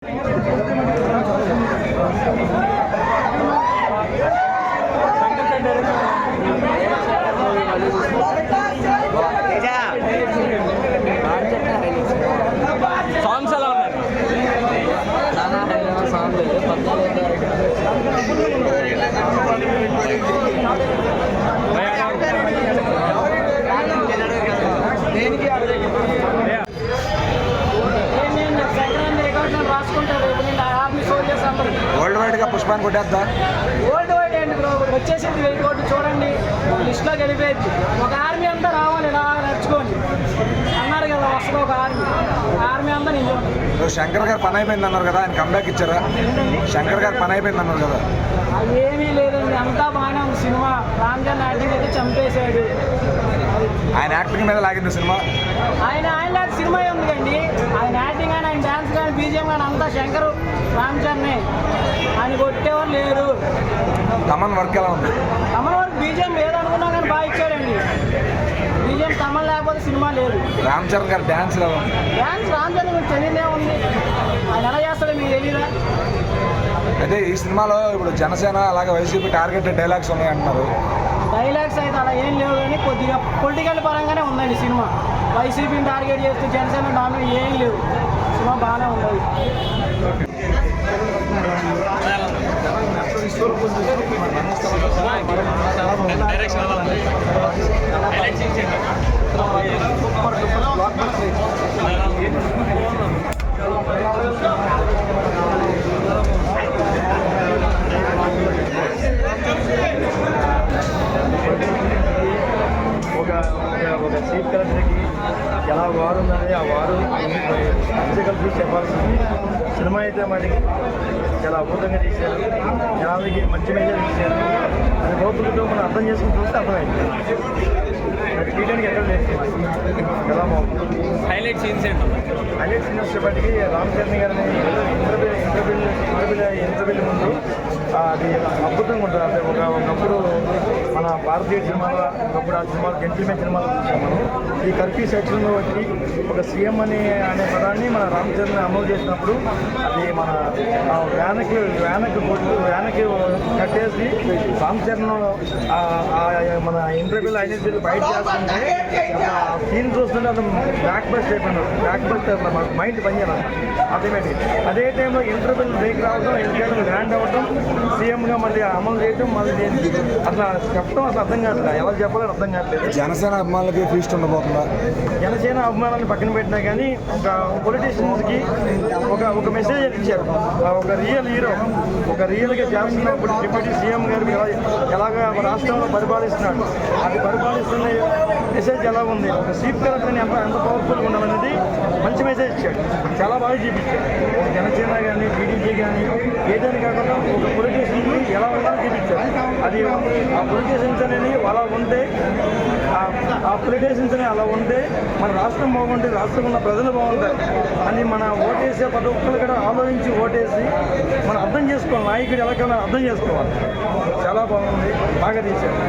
Songs ఎలా ఉన్నాయి? World wide గా పుష్పాన్ని కొట్టేద్దా? వరల్డ్ వైడ్ ఏంటి బ్రో, వచ్చేసింది 1000 కోట్లు చూడండి, లిస్ట్లో గెలిపేది. ఒక ఆర్మీ అంతా రావాలి, ఇలా నడుచుకోండి అన్నారు కదా, వస్తుంది ఒక ఆర్మీ అంతా నేను శంకర్ గారు పని అయిపోయింది అన్నారు కదా, ఆయన కంబ్యాక్ ఇచ్చారా? శంకర్ గారు పని అయిపోయింది అన్నారు కదా. అది ఏమీ లేదండి, అంతా బాగానే ఉంది సినిమా. రామ్ చరణ్ యాక్టింగ్ అయితే చంపేశాడు. ఆయన యాక్టింగ్ మీద లాగింది సినిమా. ఆయన లాంటి సినిమా ఉందండి, ఆయన యాక్టింగ్ కానీ, ఆయన డ్యాన్స్ కానీ, బీజిఎం కానీ అంతా శంకర్ రామ్ చరణే. ఆయన కొట్టేవారు లేరు. తమన్ వర్క్ ఎలా ఉంది? తమన్ వరకు బీజిఎం లేదనుకున్నా కానీ బాగా ఇచ్చాడండి. బీజిఎం తమన్ లేకపోతే సినిమా లేదు. రామ్ చరణ్ గారు డ్యాన్స్ ఎలా ఉంది? డ్యాన్స్ రామ్ చరణ్ మీకు తెలియదే ఉంది, ఆయన ఎలా చేస్తాడో మీకు తెలీదా? అదే ఈ సినిమాలో ఇప్పుడు జనసేన అలాగే వైసీపీ టార్గెట్ డైలాగ్స్ ఉన్నాయి అంటున్నారు. డైలాగ్స్ అయితే అలా ఏం లేవు కానీ కొద్దిగా పొలిటికల్ పరంగానే ఉందండి సినిమా. వైసీపీని టార్గెట్ చేస్తూ జనసేన డామినేట్ ఏం లేవు, సినిమా బాగానే ఉంది. ఒక చీఫ్ కలెక్టర్కి ఎలా వారు ఉందని ఆ వారు కలిసి చెప్పాల్సింది. సినిమా అయితే మరి చాలా అద్భుతంగా తీశారు, జనాలకి మంచి మెసేజ్ ఇచ్చారు. అది లోతులతో మనం అర్థం చేసుకుని చూస్తే అర్థమైంది. అది తీయడానికి ఎక్కడ లేదు, ఎలా బాగుంది. హైలైట్ సీన్స్ ఏంటో? హైలైట్ సీన్స్ వచ్చేప్పటికీ రామ్ చరణ్ గారిని ఇంటర్వ్యూల ముందు అది అద్భుతంగా ఉంటుంది. అంటే ఒకప్పుడు మన భారతీయ సినిమాలో ఒకప్పుడు ఆ సినిమాలు జెంటిల్మెన్ సినిమాలో చూసాం మనం. ఈ కర్ఫ్యూ సెక్షన్లో వచ్చి ఒక సీఎం అనే పదాన్ని మన రామ్ చరణ్ అమలు చేసినప్పుడు అది మన వ్యానకి కట్టేసి రామ్ చరణ్ మన ఇంటర్వ్యూలో ఐడెంటిటీ బయట చేస్తుంటే ఆ సీన్ చూస్తుంటే అది బ్యాక్ బస్ట్ అయిపోయినాడు. బ్యాక్ బస్ట్ మాకు మైండ్ పనిచేయాలి ఆటోమేటిక్. అదే టైంలో ఇంటర్వ్యూలు బ్రేక్ రావడం, ఎన్నికలు ల్యాండ్ అవ్వడం, సీఎంగా మళ్ళీ అమలు చేయడం, మళ్ళీ అట్లా చెప్పడం అసలు అర్థం కావట్లేదు. ఎలా చెప్పాలని అర్థం కావట్లేదు. జనసేన అభిమానులకి ఫీస్ట్ ఉండబోతుందా? జనసేన అభిమానాన్ని పక్కన పెట్టినా కానీ ఒక పొలిటీషియన్స్కి ఒక మెసేజ్ ఇచ్చారు. ఒక రియల్ హీరో, ఒక రియల్గా చేస్తున్నప్పుడు డిప్యూటీ సీఎం గారు ఎలాగా రాష్ట్రంలో పరిపాలిస్తున్నాడు, అది పరిపాలిస్తున్న మెసేజ్ ఎలా ఉంది, ఒక చీఫ్ కలెక్టర్ని ఎంత పవర్ఫుల్గా ఉండాలనేది మంచి మెసేజ్ ఇచ్చాడు. చాలా బాగా చూపించాడు. జనసేన కానీ టీడీపీ కానీ ఏదైనా కాకుండా ఒక పొలిటీషియన్కి ఎలా ఉండాలో చూపించారు. అది ఆ పొలిటీషియన్స్ అనేది అలా ఉంటే, ఆ పొలిటీషియన్స్ అని అలా ఉంటే మన రాష్ట్రం బాగుంటుంది, రాష్ట్రంలో ఉన్న ప్రజలు బాగుంటారు అని మన ఓటేసే ప్రతి ఒక్కరు కూడా ఆలోచించి ఓటేసి మనం అర్థం చేసుకోవాలి. నాయకుడు ఎలా అర్థం చేసుకోవాలి. చాలా బాగుంది, బాగా తీశారు.